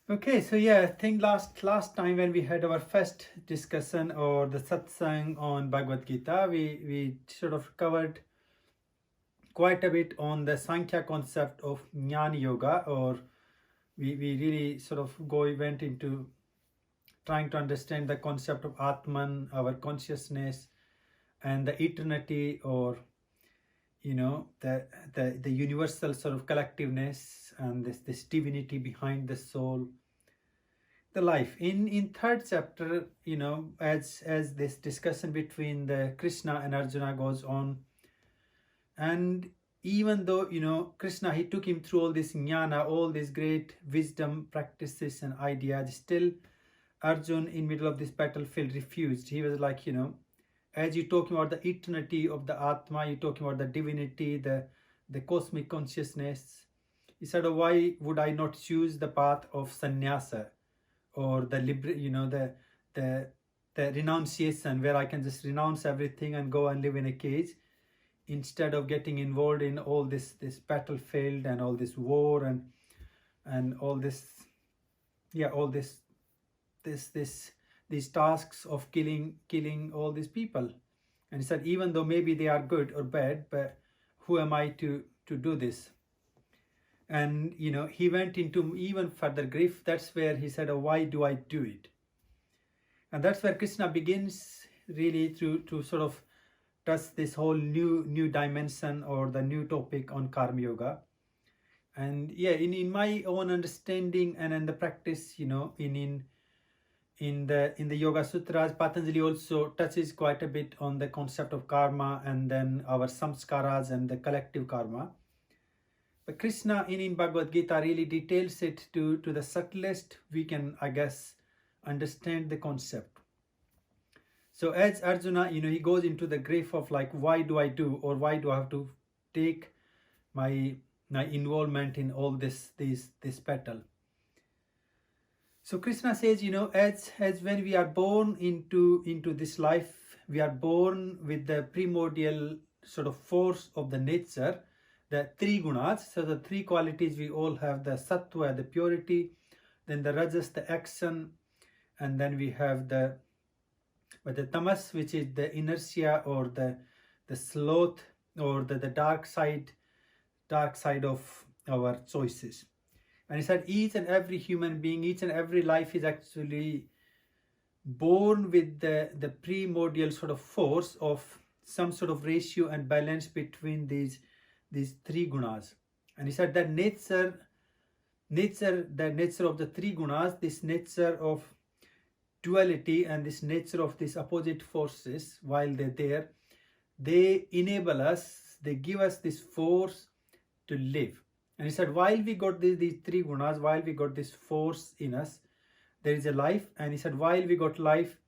Okay, so yeah, I think last time when we had our first discussion or the satsang on Bhagavad Gita, we sort of covered quite a bit on the Sankhya concept of Jnana Yoga, or we really sort of went into trying to understand the concept of Atman, our consciousness, and the eternity, or the universal sort of collectiveness and this divinity behind the soul, the life. In third chapter, as this discussion between the Krishna and Arjuna goes on, and even though Krishna, he took him through all this jnana, all these great wisdom practices and ideas, still Arjun in middle of this battlefield refused. He was like, as you're talking about the eternity of the Atma, you're talking about the divinity, the cosmic consciousness. He said, oh, why would I not choose the path of sannyasa, or the renunciation, where I can just renounce everything and go and live in a cage, instead of getting involved in all this battlefield and all this war and all this, all these tasks of killing all these people. And he said, even though maybe they are good or bad, but who am I to do this? And he went into even further grief. That's where he said, oh, why do I do it? And that's where Krishna begins really to sort of touch this whole new dimension, or the new topic on karma yoga. And yeah, in my own understanding and in the practice, in the Yoga Sutras, Patanjali also touches quite a bit on the concept of karma, and then our samskaras and the collective karma. But Krishna in Bhagavad Gita really details it to the subtlest we can, I guess, understand the concept. So as Arjuna, he goes into the grief of like, why do I do, or why do I have to take my involvement in all this battle? So Krishna says, as when we are born into this life, we are born with the primordial sort of force of the nature, the three gunas. So the three qualities we all have: the sattva, the purity, then the rajas, the action, and then we have the tamas, which is the inertia, or the sloth, or the dark side of our choices. And he said each and every human being, each and every life is actually born with the primordial sort of force of some sort of ratio and balance between these three gunas. And he said that the nature of the three gunas, this nature of duality and this nature of these opposite forces, while they're there, they enable us, they give us this force to live. And he said, while we got these three gunas, while we got this force in us, there is a life. And he said, while we got life,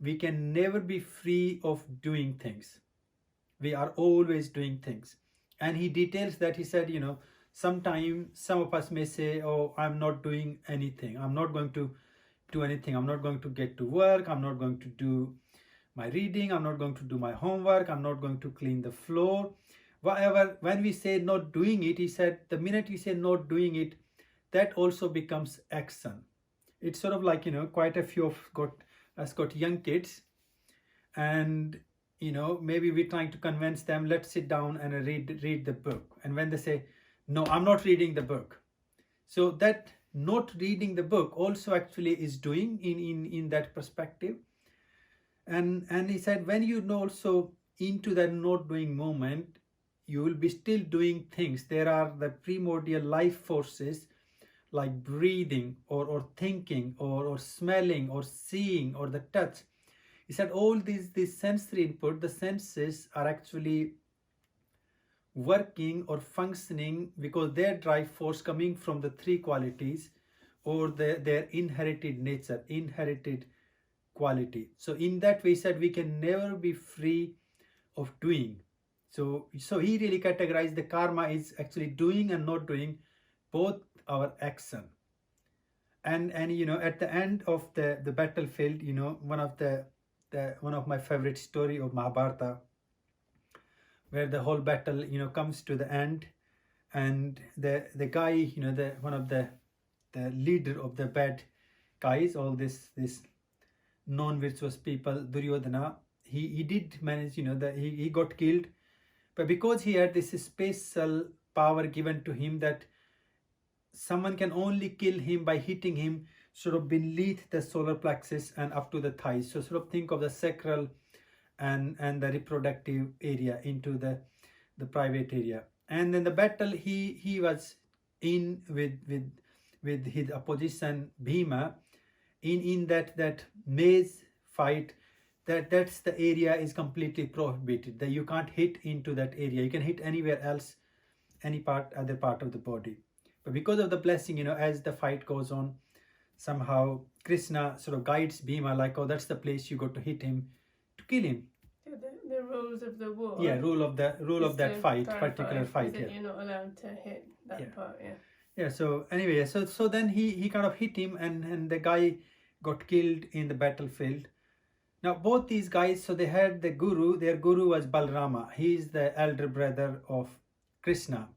we can never be free of doing things. We are always doing things. And he details that. He said, sometimes some of us may say, oh, I'm not doing anything. I'm not going to do anything. I'm not going to get to work. I'm not going to do my reading. I'm not going to do my homework. I'm not going to clean the floor. Whatever, when we say not doing it, he said, the minute we say not doing it, that also becomes action. It's sort of like, quite a few of us got young kids, and maybe we're trying to convince them, let's sit down and read the book. And when they say, no, I'm not reading the book, so that not reading the book also actually is doing in that perspective. And he said, when you know also into that not doing moment, you will be still doing things. There are the primordial life forces like breathing, or thinking, or smelling, or seeing, or the touch. He said all these sensory input, the senses are actually working or functioning because their drive force coming from the three qualities, or their inherited nature, inherited quality. So in that way, he said we can never be free of doing. So he really categorized the karma is actually doing and not doing, both our action. And at the end of the battlefield, one of my favorite story of Mahabharata, where the whole battle comes to the end, and the guy, one of the the leader of the bad guys, all this non-virtuous people, Duryodhana, he did manage, that he got killed, but because he had this special power given to him that someone can only kill him by hitting him sort of beneath the solar plexus and up to the thighs. So sort of think of the sacral and the reproductive area into the private area. And then the battle he was in with his opposition Bhima, in that maze fight, that's the area is completely prohibited, that you can't hit into that area. You can hit anywhere else, other part of the body. But because of the blessing, as the fight goes on, somehow Krishna sort of guides Bhima like, oh, that's the place you got to hit him to kill him. The rules of the war. Yeah, rule of that fight, particular fight. Yeah, you're not allowed to hit that part. Yeah. Yeah. So anyway, so then he kind of hit him, and the guy got killed in the battlefield. Now both these guys, so they had the guru. Their guru was Balrama. He is the elder brother of Krishna.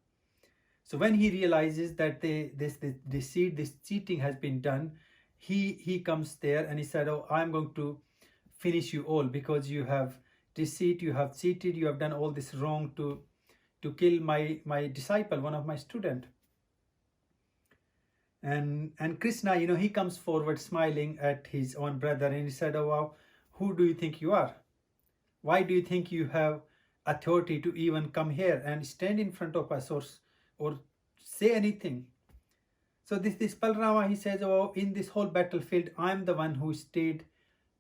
So when he realizes that this cheating has been done, he comes there and he said, oh, I'm going to finish you all because you have deceit, you have cheated, you have done all this wrong to kill my disciple, one of my student. And Krishna, he comes forward smiling at his own brother, and he said, oh wow, who do you think you are? Why do you think you have authority to even come here and stand in front of us or say anything? So this Balrama, he says, oh, in this whole battlefield, I'm the one who stayed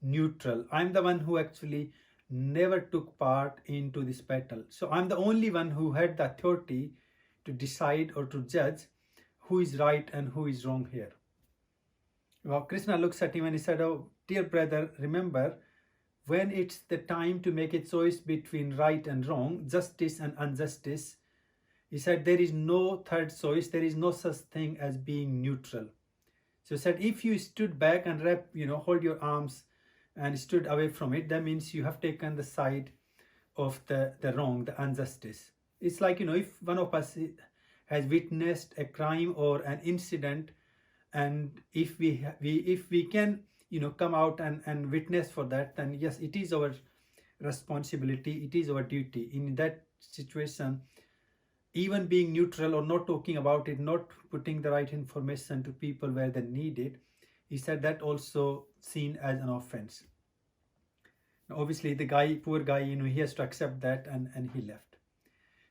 neutral. I'm the one who actually never took part into this battle. So I'm the only one who had the authority to decide or to judge who is right and who is wrong here. Well, Krishna looks at him and he said, oh, dear brother, remember, when it's the time to make a choice between right and wrong, justice and injustice, he said, there is no third choice. There is no such thing as being neutral. So he said, if you stood back and hold your arms and stood away from it, that means you have taken the side of the wrong, the injustice. It's like, if one of us has witnessed a crime or an incident, and if we can, come out and witness for that, then yes, it is our responsibility, it is our duty. In that situation, even being neutral or not talking about it, not putting the right information to people where they need it, he said that also seen as an offense. Now, obviously the poor guy, he has to accept that, and he left.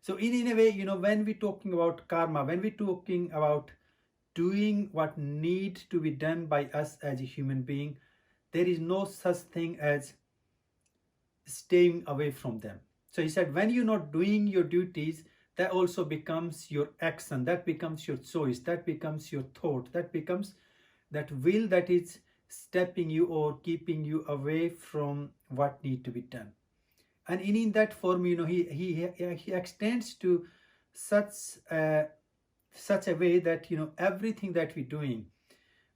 So in a way, when we're talking about karma, when we're talking about doing what needs to be done by us as a human being, there is no such thing as staying away from them. So he said, when you're not doing your duties, that also becomes your action, that becomes your choice, that becomes your thought, that becomes that will that is stepping you or keeping you away from what need to be done. And in that form, he extends to such a way that everything that we're doing,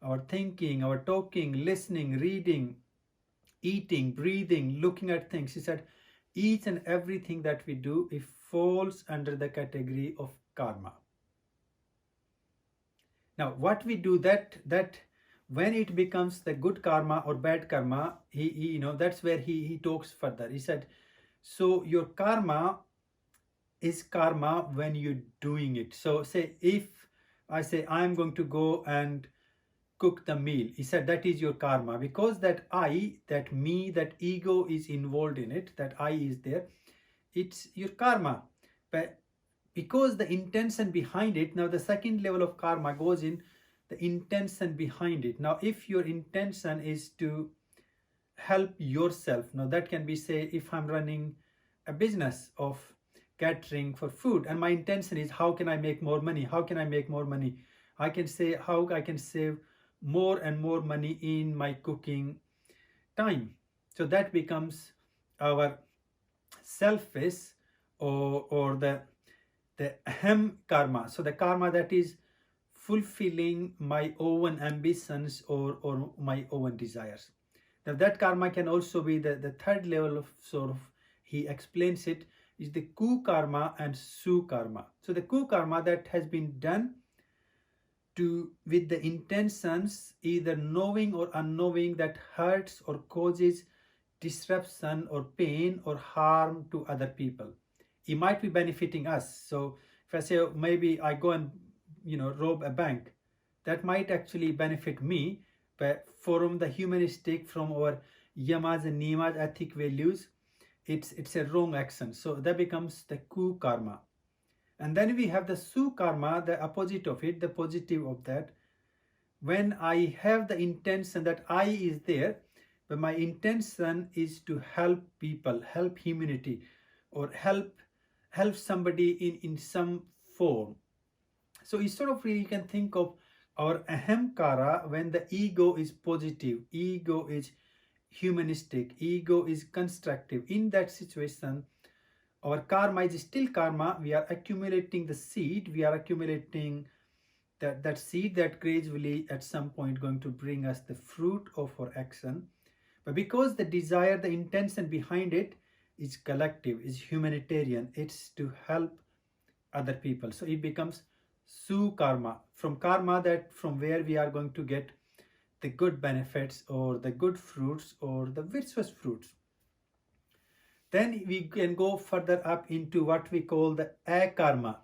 our thinking, our talking, listening, reading, eating, breathing, looking at things, he said, each and everything that we do, it falls under the category of karma. Now, what we do, that when it becomes the good karma or bad karma, he that's where he talks further. He said, so your karma is karma when you're doing it. So say if I say I'm going to go and cook the meal, he said that is your karma, because that I, that me, that ego is involved in it, that I is there, it's your karma. But because the intention behind it, now the second level of karma goes in the intention behind it. Now if your intention is to help yourself, now that can be, say, if I'm running a business of catering for food and my intention is how can I make more money, I can say how I can save more and more money in my cooking time. So that becomes our selfish or the ahem karma. So the karma that is fulfilling my own ambitions or my own desires. Now that karma can also be the third level of sort of, he explains it, is the ku karma and su karma. So the ku karma that has been done with the intentions, either knowing or unknowing, that hurts or causes disruption or pain or harm to other people. It might be benefiting us. So if I say, oh, maybe I go and rob a bank, that might actually benefit me, but from the humanistic, from our yamas and niyamas, ethic values, it's a wrong action. So that becomes the ku karma. And then we have the su karma, the opposite of it, the positive of that. When I have the intention that I is there, but my intention is to help people, help humanity, or help somebody in some form. So you sort of really can think of our ahamkara when the ego is positive, ego is humanistic, ego is constructive. In that situation, our karma is still karma. We are accumulating the seed, we are accumulating that seed that gradually at some point going to bring us the fruit of our action. But because the desire, the intention behind it is collective, is humanitarian, it's to help other people. So it becomes su karma, from karma, that from where we are going to get the good benefits or the good fruits or the virtuous fruits. Then we can go further up into what we call the akarma.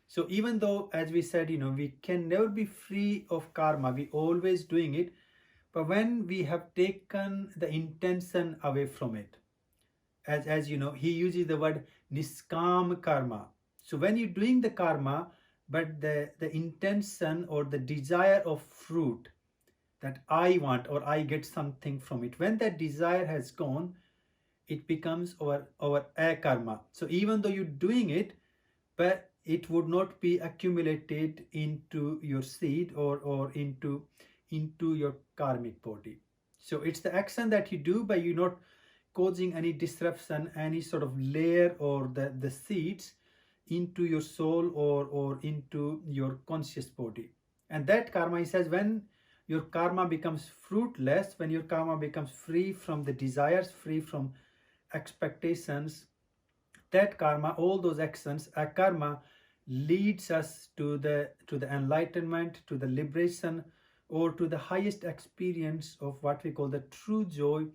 So even though, as we said, we can never be free of karma, we always doing it, but when we have taken the intention away from it, as you know, he uses the word niskam karma. So when you're doing the karma, but the intention or the desire of fruit, that I want or I get something from it, when that desire has gone, it becomes our akarma. So even though you're doing it, but it would not be accumulated into your seed or into your karmic body. So it's the action that you do, but you're not causing any disruption, any sort of layer or the seeds into your soul or into your conscious body. And that karma, he says, when your karma becomes fruitless, when your karma becomes free from the desires, free from expectations, that karma, all those actions, akarma, leads us to the enlightenment, to the liberation, or to the highest experience of what we call the true joy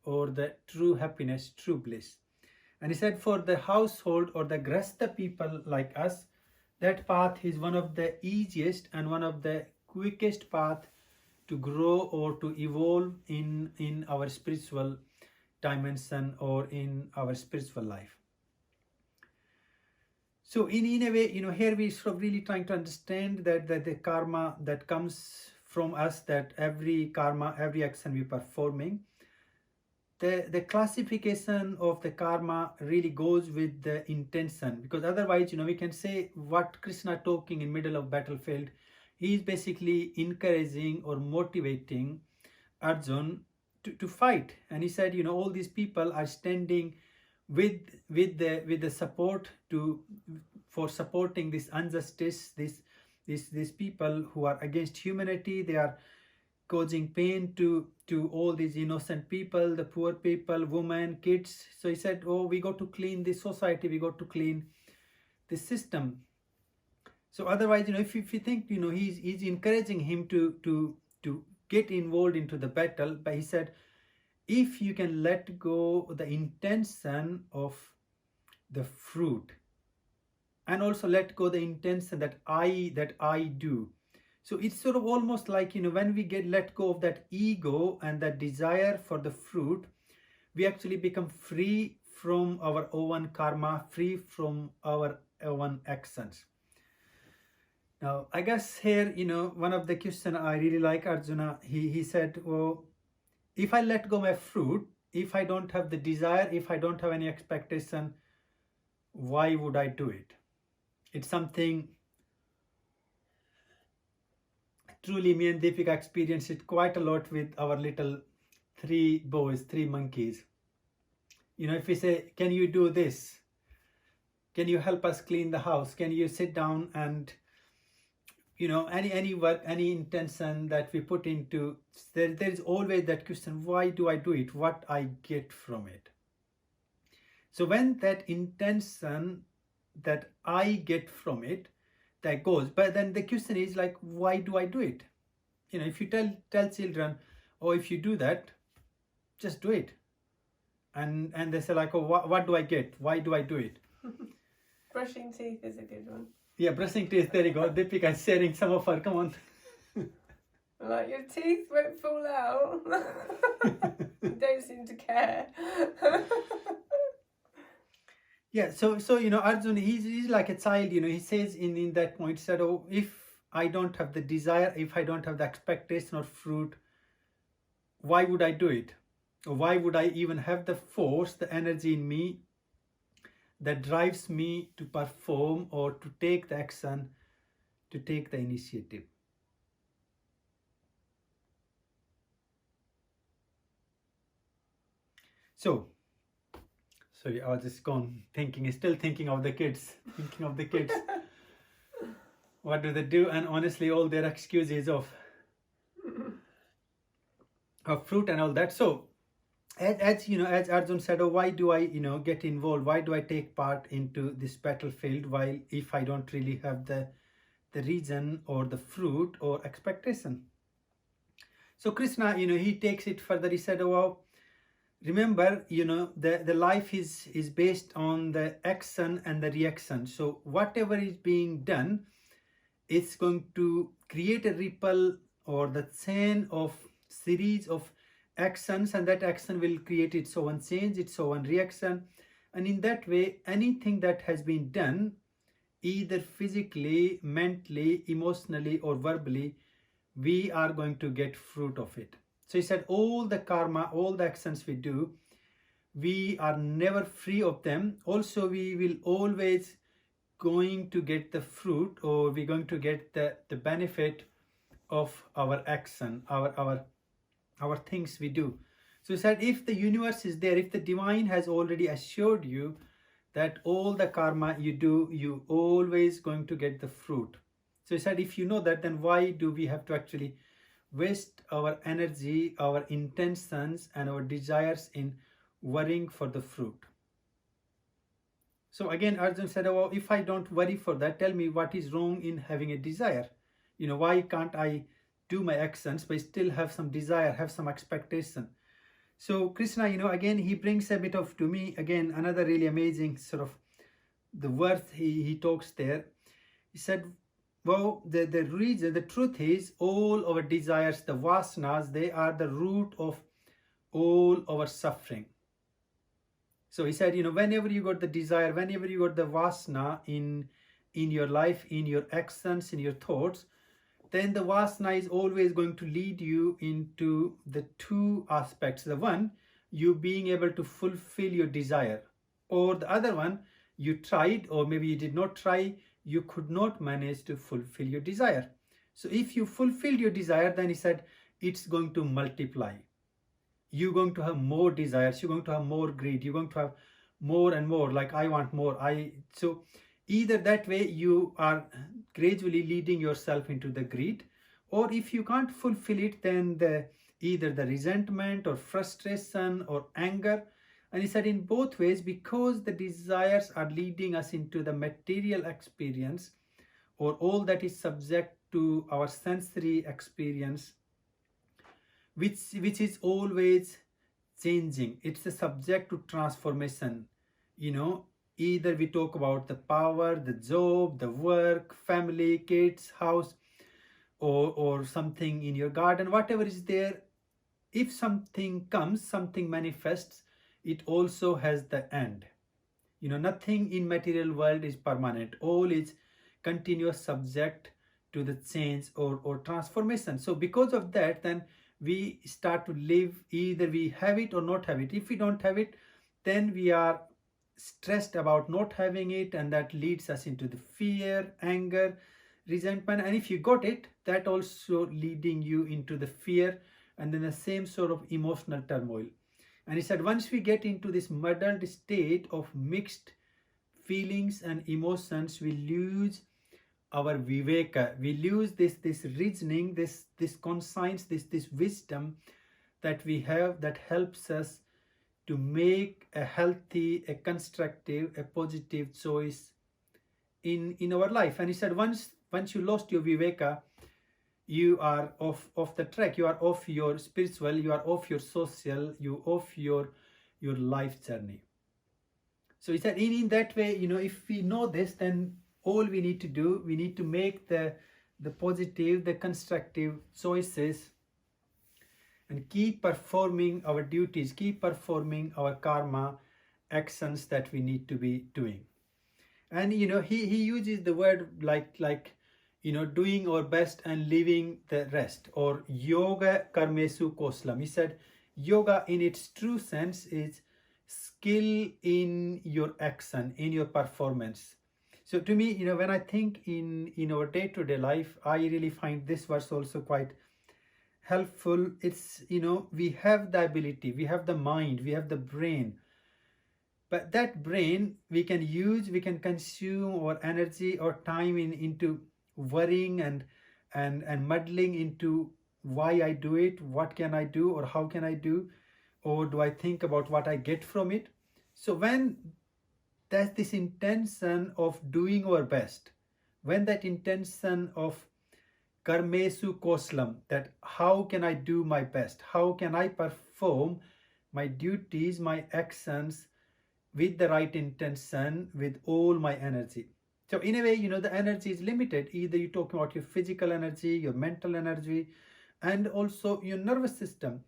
or the true happiness, true bliss. And he said, for the household or the grasta people like us, that path is one of the easiest and one of the quickest path to grow or to evolve in our spiritual dimension or in our spiritual life. So in a way, here we sort of really trying to understand that the karma that comes from us, that every karma, every action we performing, the classification of the karma really goes with the intention, because otherwise, we can say what Krishna talking in middle of battlefield, he is basically encouraging or motivating Arjun to fight. And he said, all these people are standing with the support for supporting this injustice, these people who are against humanity. They are causing pain to all these innocent people, the poor people, women, kids. So he said, we got to clean this society, we got to clean the system. So otherwise, if you think, he's encouraging him to get involved into the battle, but he said, if you can let go the intention of the fruit, and also let go the intention that I do. So it's sort of almost like, when we let go of that ego and that desire for the fruit, we actually become free from our own karma, free from our own actions. Now, I guess here, one of the questions I really like, Arjuna, he said, if I let go my fruit, if I don't have the desire, if I don't have any expectation, why would I do it? It's something truly me and Deepika experienced it quite a lot with our little 3 boys, 3 monkeys. If we say, can you do this? Can you help us clean the house? Can you sit down and, any work, any intention that we put into, there is always that question, why do I do it? What I get from it? So when that intention that I get from it, that goes. But then the question is like, why do I do it? You know, if you tell children, or if you do that, just do it, and they say like, oh, what do I get? Why do I do it? Brushing teeth is a good one. Yeah, brushing teeth. There you go. Deepika is sharing some of her. Come on. Like, your teeth won't fall out. You don't seem to care. Yeah, so you know, Arjun, he's like a child. You know, he says in that point, said, oh, if I don't have the desire, if I don't have the expectation or fruit, why would I do it? Or why would I even have the force, the energy in me that drives me to perform or to take the action, to take the initiative? So, sorry, I was just gone thinking, still thinking of the kids, What do they do? And honestly, all their excuses of fruit and all that. So, as you know, as Arjun said, oh, why do I, you know, get involved? Why do I take part into this battlefield? While if I don't really have the reason or the fruit or expectation. So Krishna, you know, he takes it further. He said, oh, wow, remember, you know, the life is based on the action and the reaction. So whatever is being done, it's going to create a ripple or the chain of series of actions, and that action will create its own change, its own reaction. And in that way, anything that has been done, either physically, mentally, emotionally, or verbally, we are going to get fruit of it. So he said, all the karma, all the actions we do, we are never free of them. Also, we will always going to get the fruit, or we're going to get the benefit of our action, our things we do. So he said, if the universe is there, if the divine has already assured you that all the karma you do, you always going to get the fruit. So he said, if you know that, then why do we have to actually waste our energy, our intentions, and our desires in worrying for the fruit? So again, Arjun said, oh, if I don't worry for that, tell me what is wrong in having a desire? You know, why can't I do my actions but still have some desire, have some expectation? So Krishna, you know, again, he brings a bit of, to me, again, another really amazing sort of the worth he talks there. He said, well, the reason, the truth is, all our desires, the vasanas, they are the root of all our suffering. So he said, you know, whenever you got the desire, whenever you got the vasana in your life, in your actions, in your thoughts, then the vasana is always going to lead you into the two aspects. The one, you being able to fulfill your desire, or the other one, you tried, or maybe you did not try, you could not manage to fulfill your desire. So if you fulfilled your desire, then he said, it's going to multiply. You're going to have more desires, you're going to have more greed, you're going to have more and more, like I want more. So either that way you are gradually leading yourself into the greed, or if you can't fulfill it, then either the resentment or frustration or anger. And he said, in both ways, because the desires are leading us into the material experience, or all that is subject to our sensory experience, which is always changing. It's a subject to transformation. You know, either we talk about the power, the job, the work, family, kids, house, or something in your garden, whatever is there. If something comes, something manifests, it also has the end. You know, nothing in material world is permanent. All is continuous, subject to the change or transformation. So because of that, then we start to live, either we have it or not have it. If we don't have it, then we are stressed about not having it, and that leads us into the fear, anger, resentment. And if you got it, that also leading you into the fear, and then the same sort of emotional turmoil. And he said, once we get into this muddled state of mixed feelings and emotions, we lose our viveka, we lose this reasoning, this conscience, this wisdom that we have, that helps us to make a healthy, a constructive, a positive choice in our life. And he said, once once you lost your viveka, you are off the track, you are off your spiritual, you are off your social, you off your life journey. So he said in that way, if we know this, then all we need to do, we need to make the positive, the constructive choices, and keep performing our duties, keep performing our karma actions that we need to be doing. And he uses the word like doing our best and leaving the rest, or yoga karmesu koslam. He said yoga in its true sense is skill in your action, in your performance. So to me, when I think in our day-to-day life, I really find this verse also quite helpful. It's we have the ability, we have the mind, we have the brain, but that brain we can use, we can consume our energy or time into worrying and muddling into why I do it, what can I do, or how can I do, or do I think about what I get from it. So when there's this intention of doing our best, when that intention of karmesu koslam, that how can I do my best, how can I perform my duties, my actions with the right intention, with all my energy. So in a way, the energy is limited. Either you talk about your physical energy, your mental energy, and also your nervous system.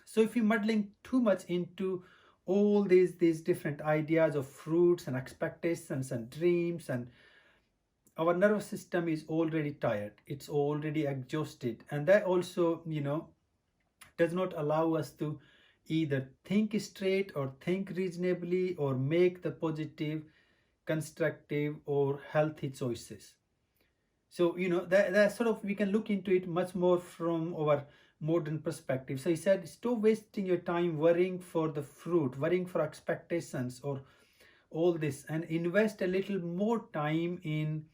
So if you're muddling too much into all these different ideas of fruits and expectations and dreams, and our nervous system is already tired, it's already exhausted, and that also does not allow us to either think straight or think reasonably or make the positive, constructive or healthy choices. So that sort of, we can look into it much more from our modern perspective. So he said, stop wasting your time worrying for the fruit, worrying for expectations or all this, and invest a little more time in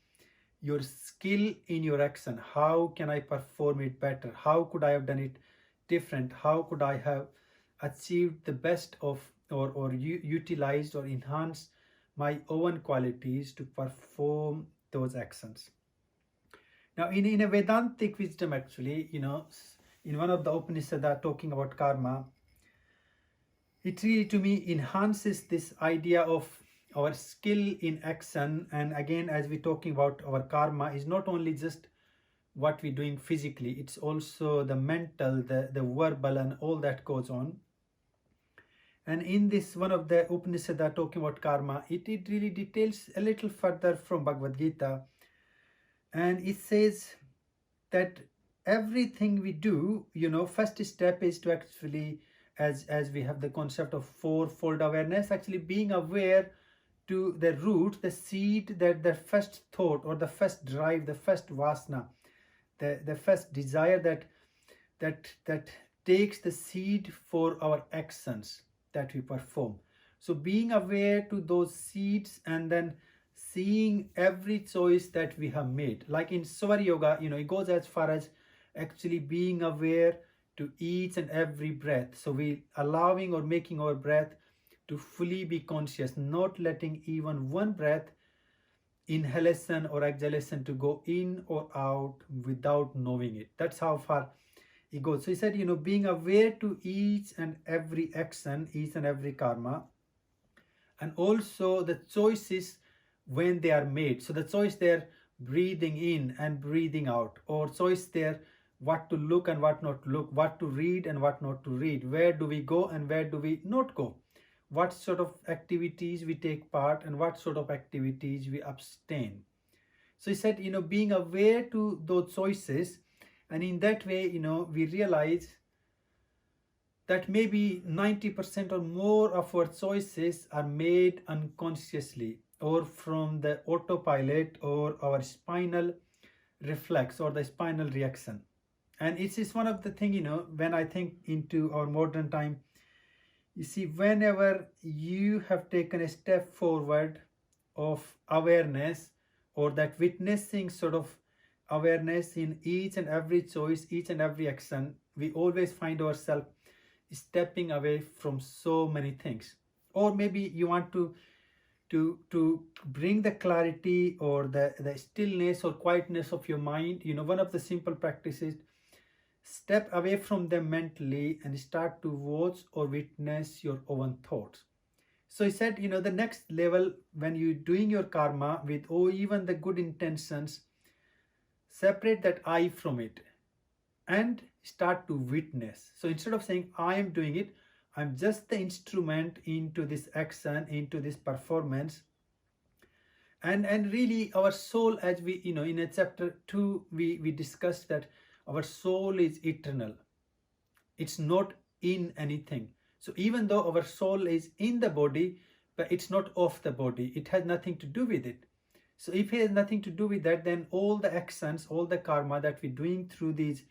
your skill, in your action. How can I perform it better? How could I have done it different? How could I have achieved the best of, or utilized or enhanced my own qualities to perform those actions? Now in a Vedantic wisdom, actually, in one of the Upanishads talking about karma, it really to me enhances this idea of our skill in action. And again, as we're talking about, our karma is not only just what we're doing physically, it's also the mental, the verbal, and all that goes on. And in this one of the Upanishads talking about karma, it really details a little further from Bhagavad Gita, and it says that everything we do, first step is to actually, as we have the concept of fourfold awareness, actually being aware to the root, the seed, that the first thought or the first drive, the first vasana, the first desire that takes the seed for our actions that we perform. So being aware to those seeds, and then seeing every choice that we have made. Like in Svar Yoga, it goes as far as actually being aware to each and every breath. So we allowing or making our breath to fully be conscious, not letting even one breath, inhalation or exhalation, to go in or out without knowing it. That's how far it goes. So he said, being aware to each and every action, each and every karma, and also the choices when they are made. So the choice there, breathing in and breathing out, or choice there, what to look and what not to look, what to read and what not to read, where do we go and where do we not go, what sort of activities we take part and what sort of activities we abstain. So he said, being aware to those choices, and in that way, we realize that maybe 90% or more of our choices are made unconsciously, or from the autopilot or our spinal reflex or the spinal reaction. And it is one of the things, when I think into our modern time, you see, whenever you have taken a step forward of awareness, or that witnessing sort of awareness in each and every choice, each and every action, we always find ourselves stepping away from so many things. Or maybe you want to to bring the clarity or the stillness or quietness of your mind. One of the simple practices, step away from them mentally and start to watch or witness your own thoughts. So he said, the next level, when you're doing your karma with even the good intentions, separate that I from it and start to witness. So instead of saying I am doing it, I'm just the instrument into this action, into this performance. And really our soul, as we, in a chapter 2, we discussed that our soul is eternal. It's not in anything. So even though our soul is in the body, but it's not of the body, it has nothing to do with it. So if it has nothing to do with that, then all the actions, all the karma that we're doing through these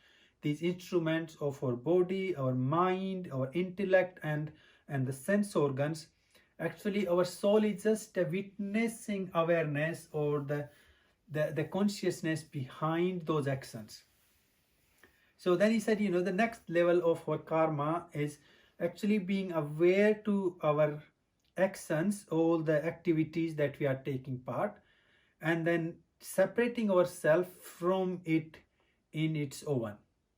instruments of our body, our mind, our intellect, and the sense organs, actually our soul is just a witnessing awareness, or the consciousness behind those actions. So then he said, the next level of our karma is actually being aware to our actions, all the activities that we are taking part, and then separating ourselves from it in its own.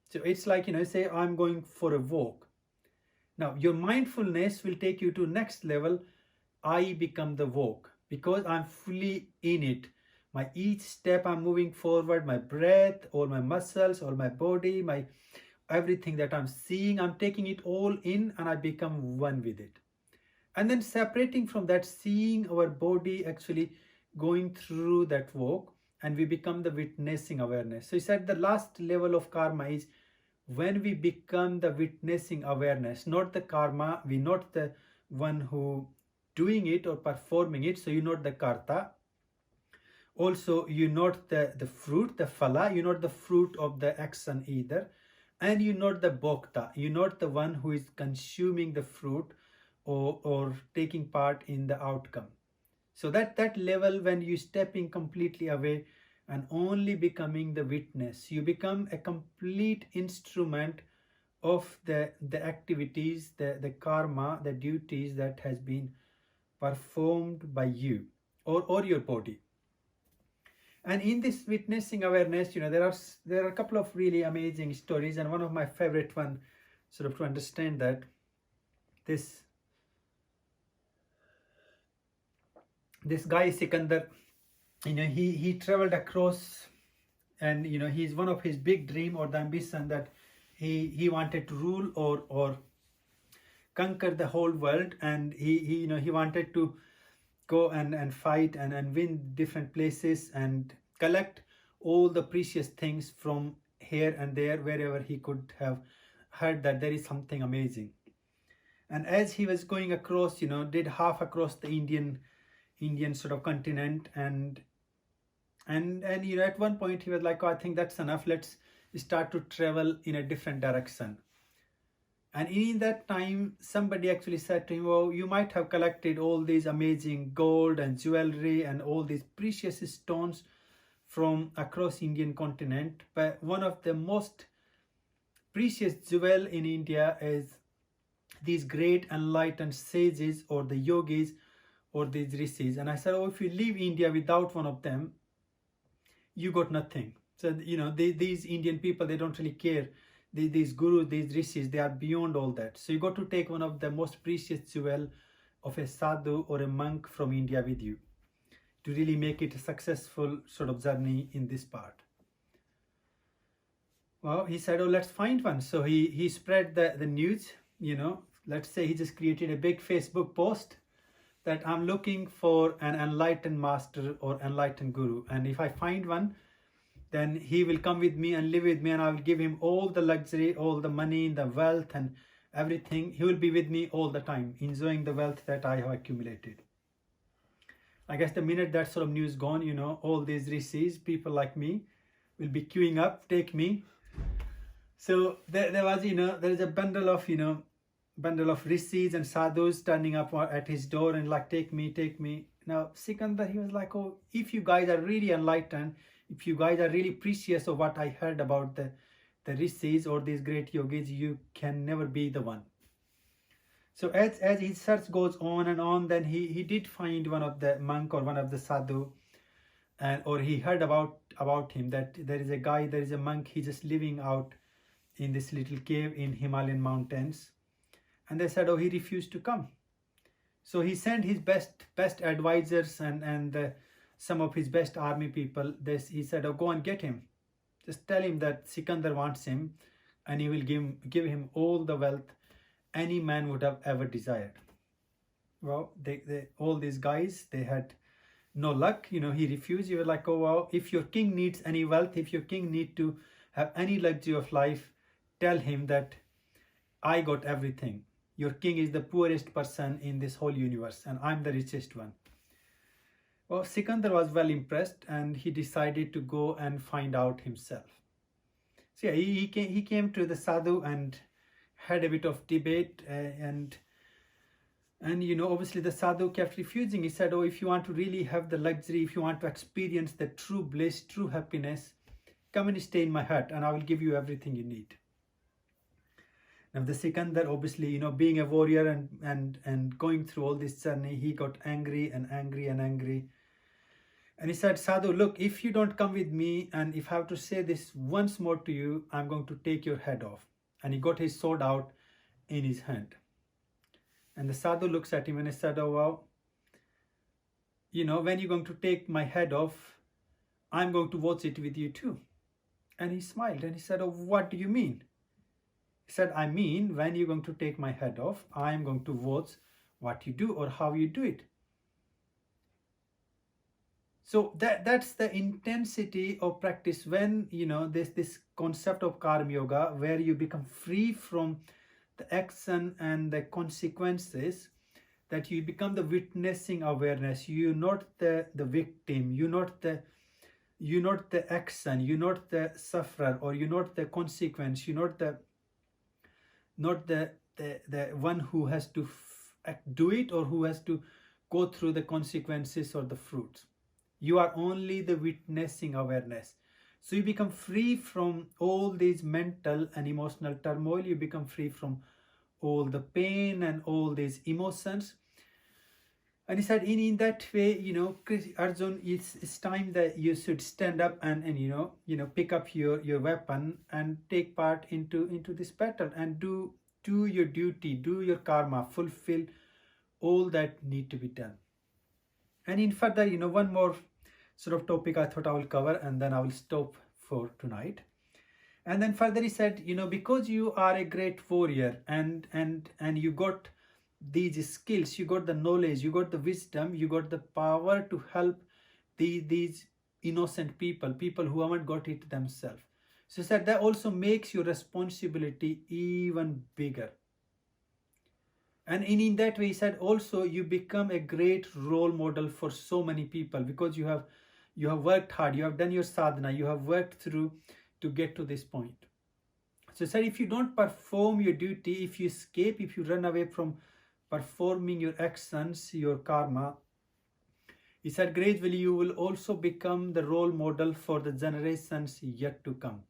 So it's like, say I'm going for a walk. Now your mindfulness will take you to next level. I become the walk because I'm fully in it. My each step I'm moving forward, my breath, all my muscles, all my body, my everything that I'm seeing, I'm taking it all in, and I become one with it. And then separating from that, seeing our body actually going through that walk, and we become the witnessing awareness. So he said the last level of karma is when we become the witnessing awareness, not the karma. We're not the one who doing it or performing it. So you're not the karta. Also, you're not the fruit, the phala. You're not the fruit of the action either. And you're not the bhokta. You're not the one who is consuming the fruit or taking part in the outcome. So that level, when you stepping completely away and only becoming the witness, you become a complete instrument of the activities, the karma, the duties that has been performed by you or your body. And in this witnessing awareness, there are a couple of really amazing stories, and one of my favorite one, sort of to understand that, this guy Sikandar, he traveled across, and he's one of his big dream or the ambition that he wanted to rule or conquer the whole world, and he wanted to go and fight and win different places and collect all the precious things from here and there, wherever he could have heard that there is something amazing. And as he was going across, did half across the Indian sort of continent, and at one point he was like, oh, I think that's enough, let's start to travel in a different direction. And in that time, somebody actually said to him, oh, you might have collected all these amazing gold and jewelry and all these precious stones from across Indian continent, but one of the most precious jewel in India is these great enlightened sages or the yogis or these rishis. And I said, oh, if you leave India without one of them, you got nothing. So these Indian people, they don't really care. These gurus, these rishis, they are beyond all that. So you got to take one of the most precious jewel of a sadhu or a monk from India with you to really make it a successful sort of journey in this part. Well, he said, oh, let's find one. So he spread the news, let's say he just created a big Facebook post that I'm looking for an enlightened master or enlightened guru. And if I find one, then he will come with me and live with me, and I will give him all the luxury, all the money, the wealth and everything. He will be with me all the time, enjoying the wealth that I have accumulated. I guess the minute that sort of news gone, all these rishis, people like me, will be queuing up, take me. So there was, there is a bundle of rishis and sadhus turning up at his door and like, take me. Now, Sikandar, he was like, oh, if you guys are really enlightened, if you guys are really precious of what I heard about the rishis or these great yogis, you can never be the one. So as his search goes on and on, then he did find one of the monk or one of the sadhu, and or he heard about him, that there is a guy, there is a monk, he's just living out in this little cave in Himalayan mountains. And they said, oh, he refused to come. So he sent his best advisors and some of his best army people. He said, oh, go and get him. Just tell him that Sikandar wants him, and he will give him all the wealth any man would have ever desired. Well, all these guys, they had no luck. He refused. You were like, oh wow, if your king needs any wealth, if your king need to have any luxury of life, tell him that I got everything. Your king is the poorest person in this whole universe, and I'm the richest one. Well, Sikandar was well impressed, and he decided to go and find out himself. So yeah, he came to the sadhu and had a bit of debate, and obviously the sadhu kept refusing. He said, oh, if you want to really have the luxury, if you want to experience the true bliss, true happiness, come and stay in my hut and I will give you everything you need. Now the Sikandar, obviously, being a warrior and going through all this journey, he got angry and angry and angry. And he said, Sadhu, look, if you don't come with me, and if I have to say this once more to you, I'm going to take your head off. And he got his sword out in his hand. And the sadhu looks at him and he said, oh, wow, when you're going to take my head off, I'm going to watch it with you too. And he smiled and he said, oh, what do you mean? He said, I mean, when you're going to take my head off, I'm going to watch what you do or how you do it. So that's the intensity of practice when, there's this concept of karma yoga where you become free from the action and the consequences, that you become the witnessing awareness. You're not the victim, you're not the action, you're not the sufferer, or you're not the consequence, you're not the one who has to do it or who has to go through the consequences or the fruits. You are only the witnessing awareness. So you become free from all these mental and emotional turmoil. You become free from all the pain and all these emotions. And he said, in that way, Arjun, it's time that you should stand up and pick up your weapon and take part into this battle and do your duty, do your karma, fulfill all that need to be done. And in further, one more sort of topic I thought I will cover, and then I will stop for tonight. And then further he said, because you are a great warrior and you got these skills, you got the knowledge, you got the wisdom, you got the power to help these innocent people who haven't got it themselves. So he said that also makes your responsibility even bigger. And in that way, he said, also you become a great role model for so many people, because you have worked hard, you have done your sadhana, you have worked through to get to this point. So he said, if you don't perform your duty, if you escape, if you run away from performing your actions, your karma, he said, gradually you will also become the role model for the generations yet to come.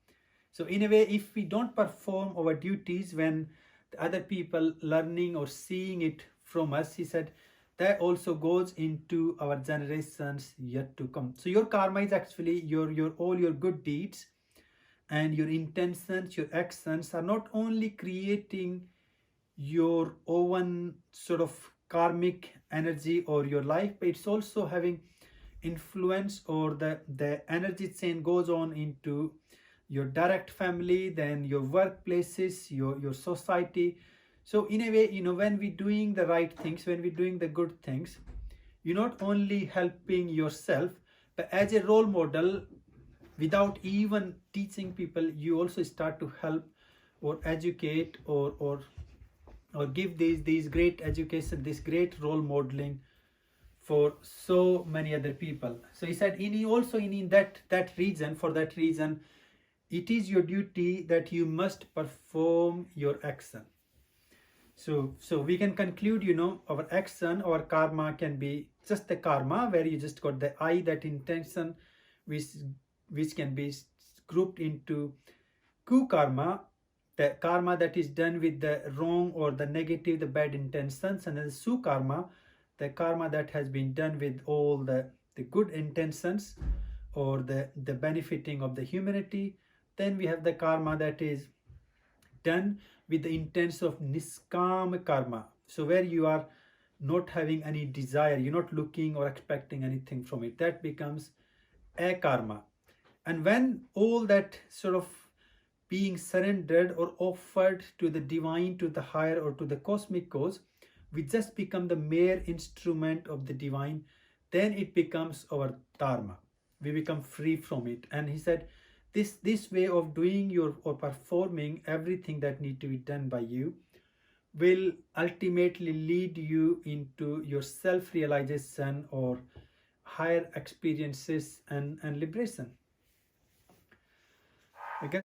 So in a way, if we don't perform our duties when the other people learning or seeing it from us, he said, that also goes into our generations yet to come. So your karma is actually all your good deeds and your intentions, your actions are not only creating your own sort of karmic energy or your life, but it's also having influence, or the energy chain goes on into your direct family, then your workplaces, your society. So in a way, when we're doing the right things, when we're doing the good things, you're not only helping yourself, but as a role model, without even teaching people, you also start to help or educate or give these great education, this great role modeling for so many other people. So he said, in that reason, for that reason, it is your duty that you must perform your action. So we can conclude, our action, our karma can be just the karma, where you just got the I, that intention, which can be grouped into ku karma, the karma that is done with the wrong or the negative, the bad intentions, and then the sukarma, the karma that has been done with all the good intentions or the benefiting of the humanity. Then we have the karma that is done with the intents of niskam karma, so where you are not having any desire, you're not looking or expecting anything from it, that becomes a karma. And when all that sort of being surrendered or offered to the divine, to the higher or to the cosmic cause, we just become the mere instrument of the divine, then it becomes our dharma, we become free from it. And he said this way of doing your or performing everything that need to be done by you will ultimately lead you into your self-realization or higher experiences and liberation. Okay.